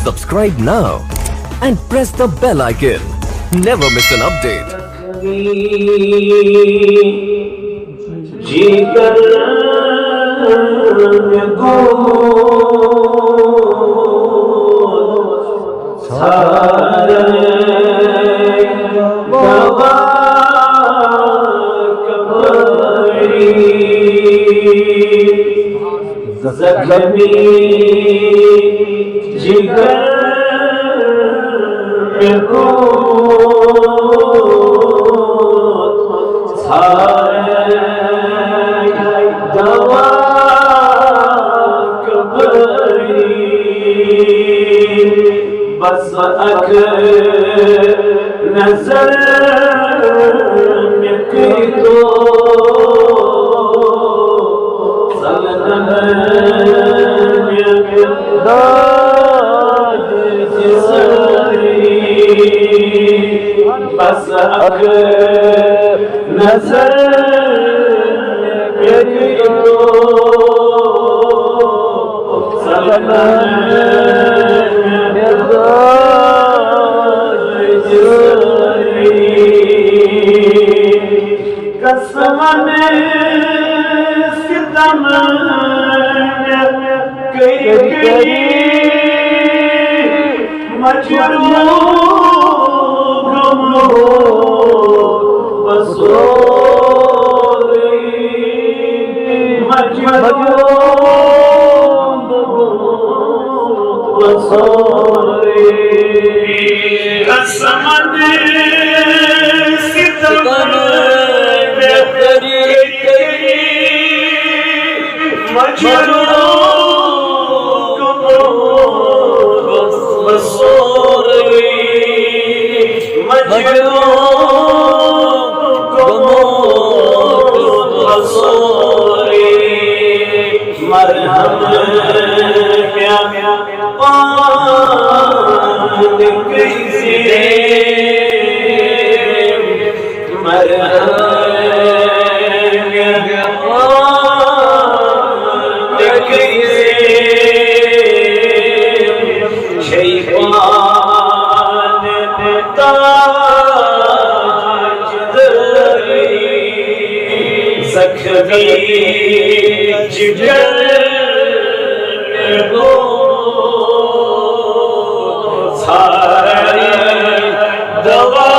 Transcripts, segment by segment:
Subscribe now and press the bell icon. Never miss an update. जख्मी जिगर में को दवा कबरी बस अख नजर में तो बस अख नजर कसम में सितम कई मजरूर बसो बसो कसम सितम मरहम क्या पान कैसे मरहम क्या पान कैसे शैतान ताज जख्मी जिगर को सारी दवा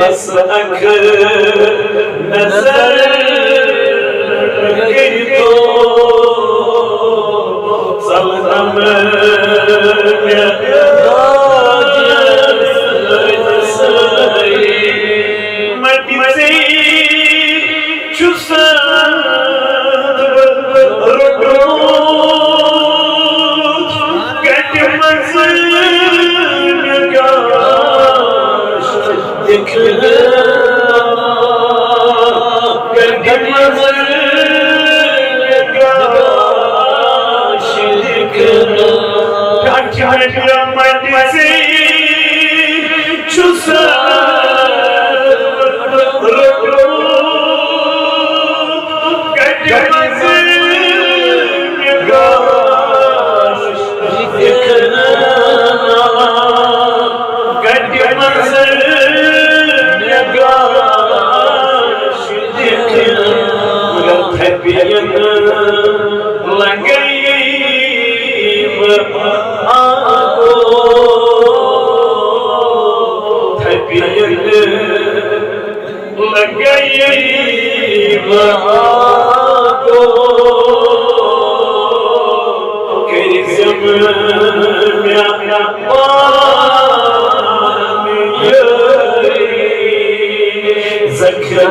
बस अख नजर तो सलम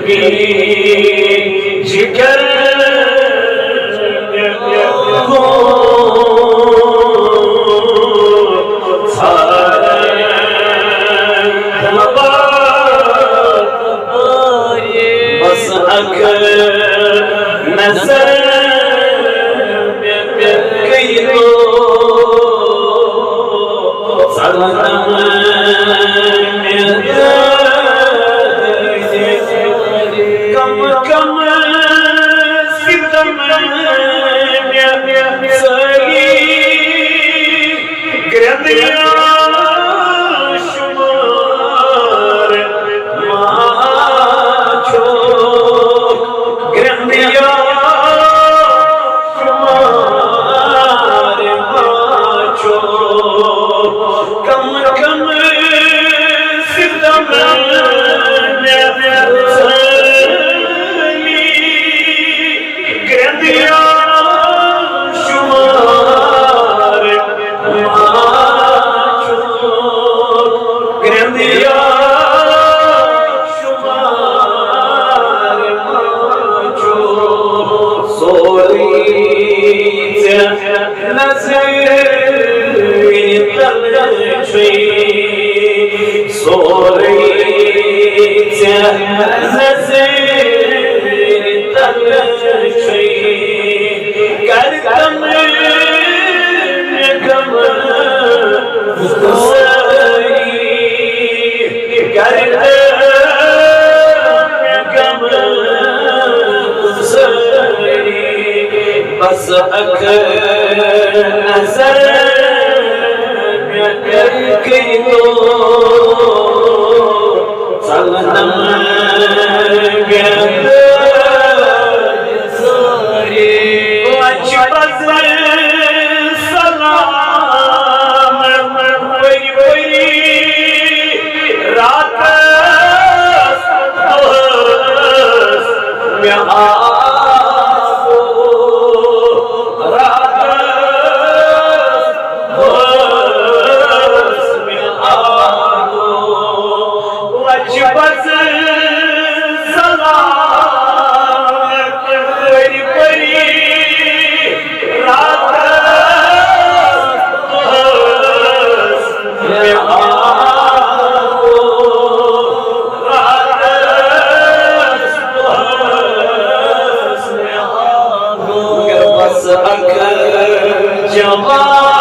जख्मी जिगर को बस अख नजर कम नजर तल छुई सोरे नजर तल छुई कर कम कम कर कम बस अख नजर की तो सलनम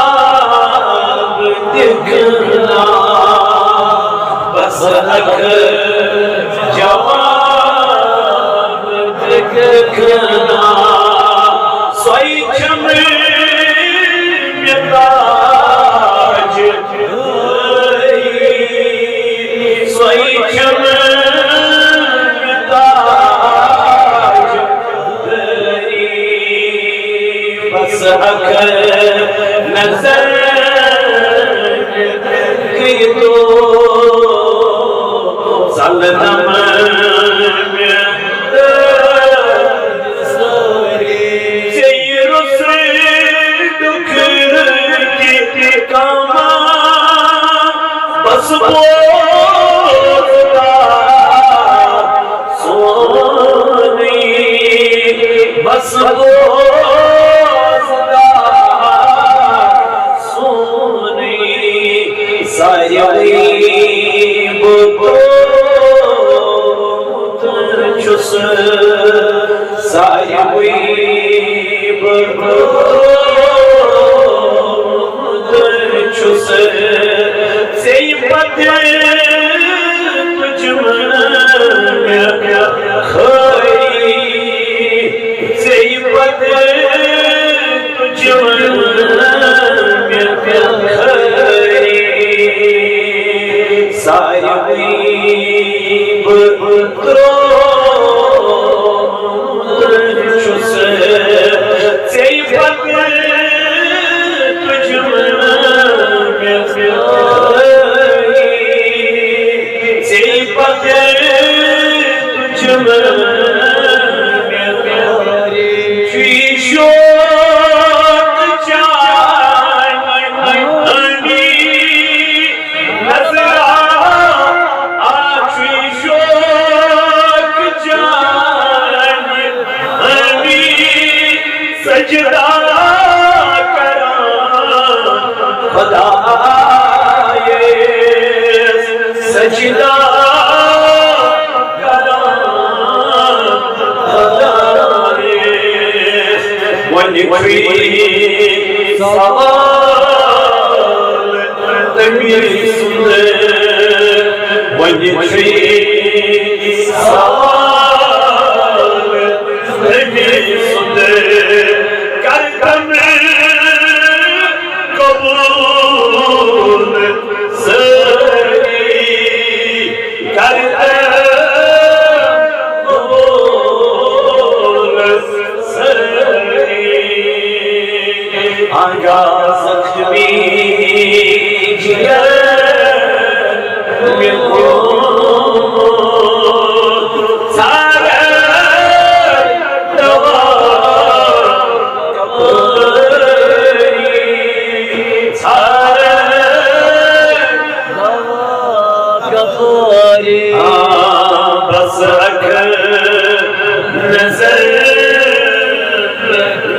जवाब दिखना बस अख जवाब दिखना सोई चमताज सोई चमताज बस अख नजर की तो सलनम बस सोनी बस छुस सारी छुस से पद तुझ खरी से पद तुझ खरी सारी छुस से पद तुझ से पद तुझ सजदा करा खुदाए सजदा करा खुदाए वनिफी सवाल तमीर सुने वनिफी सवाल तमीर सुने कबूल सही कर कबूल सही आगा सख्मी जिगर में को सारे दवा बस अख नजर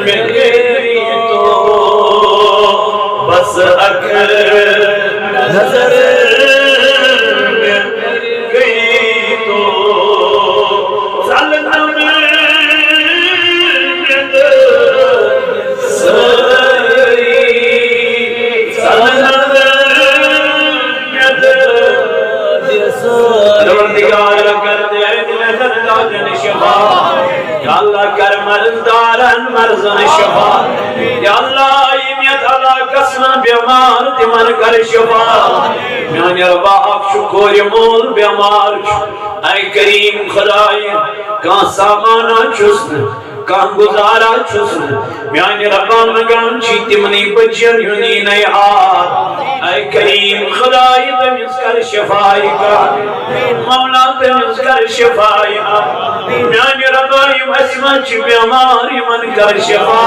में तो अक नजर गई तो सलनम सरी सलनम परवरदिगार कर दे दिल दर्द शफा या अल्लाह कर मर्जदारन मर्जन शफा या अल्लाह इमियत अला कसम बीमार तिमन कर शफा म्यान रब्बा आप शुक्र मोल बीमार ऐ करीम खुदाय का सामाना चुस्न का गुजारा चुस्न म्यान रब्बा मगन छी तिमनी बचन युनी नयार ऐ करीम खुदाय तमिस कर शफाई का मौला तमिस कर शफाई म्यान रब्बा यम अस्मा छी बीमार यमन कर शफा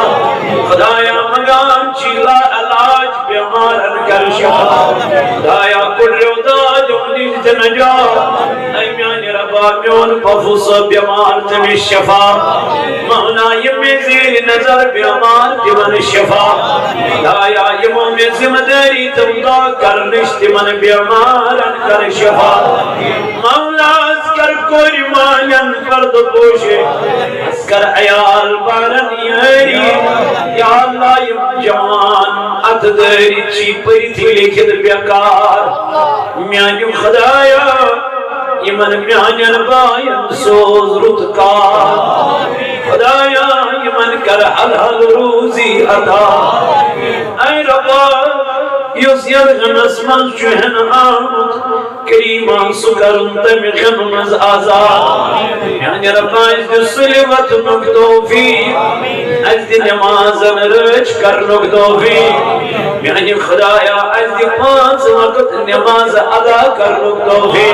खुदाया मगन छी ला इलाज बीमारन कर शफा खुदाया कुर्रो दाद निज नजा ऐ म्यान रब्बा म्योन पफुस बीमार तमिस शफा मौला यम ज़ेर नजर बीमार तिमन शफा खुदाया यमो में जिम्मेदारी तुमदा करनिश तिमन बीमारन कर शफा मौला अस्कर कोई मायन फर्द पोशे अस्कर अयाल बारन यारी या अल्लाह यम जवान अतदरी छी परिथि लिखित बेकार म्यान खुदाया यमन म्यान बायन सोज रुतकार खुदाया यमन कर हलाल रूजी अता ऐ रब्बा युस यलगनस मन चुहन आमद करीमान सुकरन तमिखन मज आजाद यानी रब्बा इस सुलिवत नुकतोफी अज नमाजन रच कर नुकतोफी यानी खुदाया अज 5 वक्त नमाज अदा कर नुकतोफी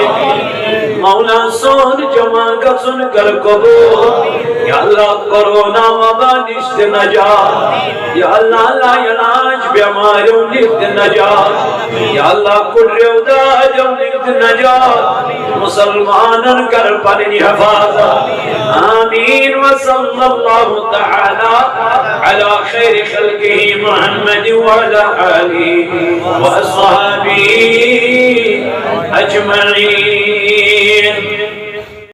मौला सोन जमा गसुन कर कबूल या अल्लाह कोरोना वबा निश्त नजात या अल्लाह ला इलाज बीमारियों निश्त नजात या अल्लाह कुर्रो दाजों निश्त नजात मुसलमानन कर पनी हिफाजत आमीन व सल्लल्लाहु तआला अला खैर खल्किही मुहम्मद व अला आलिहि व अस्हाबिही अजमईन